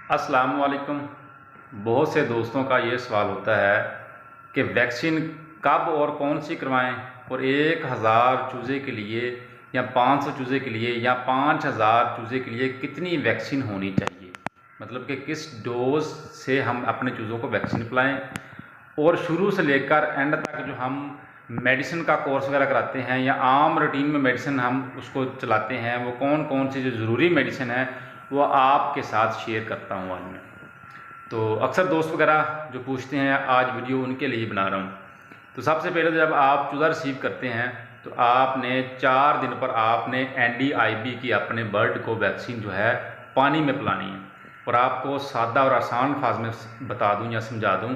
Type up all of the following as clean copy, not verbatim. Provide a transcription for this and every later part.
अस्सलाम वालेकुम। बहुत से दोस्तों का ये सवाल होता है कि वैक्सीन कब और कौन सी करवाएं और 1000 चूज़े के लिए या 500 चूज़े के लिए या 5000 चूज़े के लिए कितनी वैक्सीन होनी चाहिए, मतलब कि किस डोज से हम अपने चूज़ों को वैक्सीन पिलाएं। और शुरू से लेकर एंड तक जो हम मेडिसिन का कोर्स वगैरह कराते हैं या आम रूटीन में मेडिसिन हम उसको चलाते हैं, वो कौन कौन सी जो ज़रूरी मेडिसिन है वो आपके साथ शेयर करता हूँ आज मैं। तो अक्सर दोस्त वगैरह जो पूछते हैं, आज वीडियो उनके लिए बना रहा हूँ। तो सबसे पहले तो जब आप चूज़ा रिसीव करते हैं तो आपने 4 दिन पर आपने NDIB की अपने बर्ड को वैक्सीन जो है पानी में पिलानी है। और आपको सादा और आसान अल्फाज में बता दूं या समझा दूं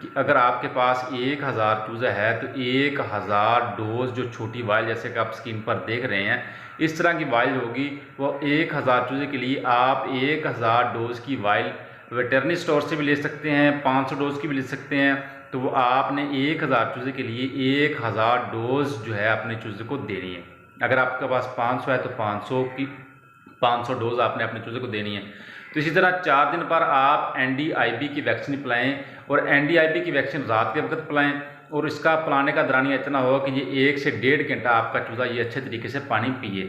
कि अगर आपके पास 1000 चूज़ा है तो 1000 डोज जो छोटी वाइल जैसे कि आप स्क्रीन पर देख रहे हैं इस तरह की वाइल होगी, वो 1000 चूज़े के लिए आप 1000 डोज की वाइल वेटरनरी स्टोर से भी ले सकते हैं, 500 डोज की भी ले सकते हैं। तो वो आपने 1000 चूज़े के लिए 1000 डोज जो है अपने चूज़े को देनी है। अगर आपके पास 500 है तो 500 डोज आपने अपने चूज़े को देनी है। तो इसी तरह 4 दिन पर आप NDIB की वैक्सीन पिलाएं और NDIB की वैक्सीन रात के वक्त पिलाएं। और इसका पिलाने का दौरानिया इतना होगा कि ये 1 से 1.5 घंटा आपका चूज़ा ये अच्छे तरीके से पानी पिए।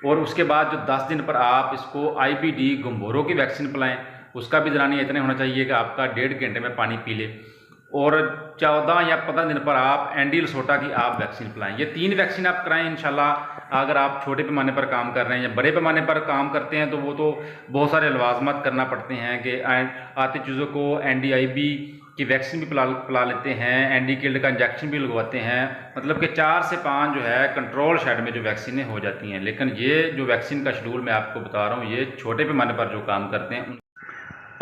और उसके बाद जो 10 दिन पर आप इसको IBD गंभोरों की वैक्सीन पिलाएं, उसका भी दौरानिया इतना होना चाहिए कि आपका 1.5 घंटे में पानी पी ले। और 14 या 15 दिन पर आप एंडी लसोटा की आप वैक्सीन पिलाएं। ये 3 वैक्सीन आप कराएं इंशाल्लाह। अगर आप छोटे पैमाने पर काम कर रहे हैं या बड़े पैमाने पर काम करते हैं तो वो तो बहुत सारे लवाजमत करना पड़ते हैं कि आती चीज़ों को NDIB की वैक्सीन भी पिला लेते हैं, एंडी किल्ड का इंजेक्शन भी लगवाते हैं। मतलब कि 4 से 5 जो है कंट्रोल शेड में जो वैक्सीनें हो जाती हैं। लेकिन ये जो वैक्सीन का शेड्यूल मैं आपको बता रहा हूँ ये छोटे पैमाने पर जो काम करते हैं।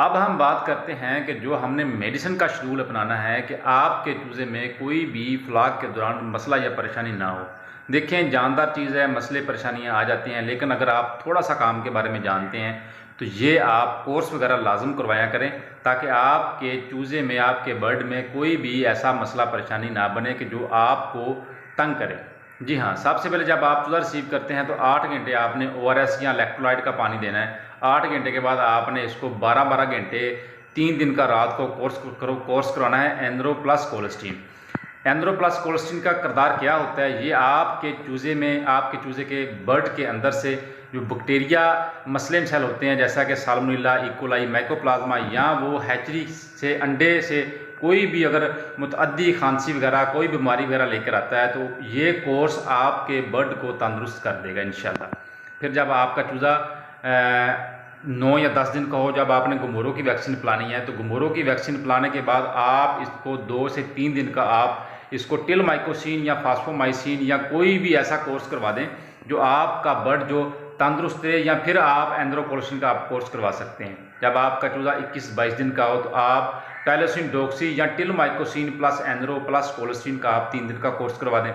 अब हम बात करते हैं कि जो हमने मेडिसिन का शेड्यूल अपनाना है कि आपके चूज़े में कोई भी फ्लाक के दौरान मसला या परेशानी ना हो। देखें, जानदार चीज़ है, मसले परेशानियां आ जाती हैं, लेकिन अगर आप थोड़ा सा काम के बारे में जानते हैं तो ये आप कोर्स वगैरह लाजम करवाया करें ताकि आपके चूज़े में, आपके बर्ड में कोई भी ऐसा मसला परेशानी ना बने कि जो आपको तंग करे। जी हाँ, सबसे पहले जब आप चूज़ा रिसीव करते हैं तो 8 घंटे आपने ORS या इलेक्ट्रोलाइट का पानी देना है। 8 घंटे के बाद आपने इसको 12-12 घंटे 3 दिन का रात को कोर्स करवाना है एंड्रो प्लस कोलेस्टीन। एंड्रो प्लस कोलेस्टीन का किरदार क्या होता है, ये आपके चूज़े में, आपके चूज़े के बर्ड के अंदर से जो बैक्टीरिया मसले सेल होते हैं जैसा कि साल्मोनेला, इकोलाई, माइकोप्लाज्मा, या वो हैचरी से अंडे से कोई भी अगर मुतअद्दी खांसी वगैरह कोई बीमारी वगैरह लेकर आता है तो ये कोर्स आपके बर्ड को तंदुरुस्त कर देगा इंशाल्लाह। फिर जब आपका चूज़ा 9 या 10 दिन का हो, जब आपने गंभोरों की वैक्सीन पिलानी है तो गंभोरों की वैक्सीन पिलाने के बाद आप इसको 2 से 3 दिन का आप इसको टिलमाइकोसिन या फास्फोमाइसिन या कोई भी ऐसा कोर्स करवा दें जो आपका बर्ड जो तंदुरुस्त है। या फिर आप एंड्रोकोलेस्टीन का आप कोर्स करवा सकते हैं। जब आपका चूज़ा 21-22 दिन का हो तो आप टाइलोसिन डॉक्सी या टिलमाइकोसिन प्लस एंड्रो प्लस कोलेस्टीन का आप 3 दिन का कोर्स करवा दें।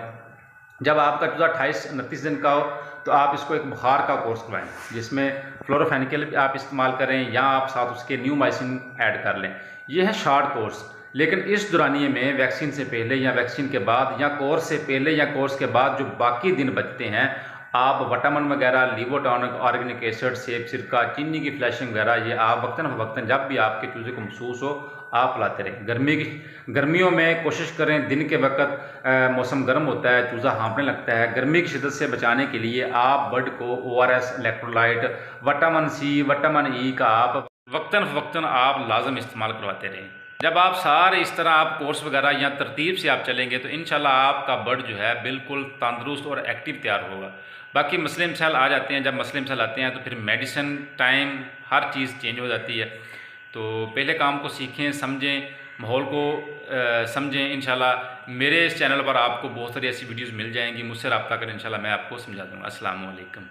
जब आपका चूज़ा 28-29 दिन का हो तो आप इसको एक बुखार का कोर्स करवाएं जिसमें फ्लोरोफेनिकल आप इस्तेमाल करें या आप साथ उसके न्यूमाइसिन ऐड कर लें। यह है शॉर्ट कोर्स। लेकिन इस दौरानिए में वैक्सीन से पहले या वैक्सीन के बाद या कोर्स से पहले या कोर्स के बाद जो बाकी दिन बचते हैं आप विटामिन वगैरह, लिवोटॉनिक, ऑर्गेनिक एसिड, सेब सिरका, चीनी की फ्लैशिंग वगैरह ये आप वक्तन फ़वक्तन जब भी आपके चूज़े को महसूस हो आप लाते रहें। गर्मियों में कोशिश करें, दिन के वक्त मौसम गर्म होता है, चूज़ा हाँफने लगता है, गर्मी की शिद्दत से बचाने के लिए आप बर्ड को ORS, electrolyte, vitamin C, vitamin E का आप वक्तन फ़वक्तन आप लाजम इस्तेमाल करवाते रहें। जब आप सारे इस तरह आप कोर्स वगैरह या तरतीब से आप चलेंगे तो इंशाल्लाह आपका बर्ड जो है बिल्कुल तंदुरुस्त और एक्टिव तैयार होगा। बाकी मसले मसाइल आ जाते हैं, जब मसले मसाइल आते हैं तो फिर मेडिसिन, टाइम, हर चीज़ चेंज हो जाती है। तो पहले काम को सीखें, समझें, माहौल को समझें। इंशाल्लाह मेरे इस चैनल पर आपको बहुत सारी ऐसी वीडियोज़ मिल जाएंगी, मुझसे रब्ता करें, इंशाल्लाह मैं आपको समझा दूँगा। अस्सलाम वालेकुम।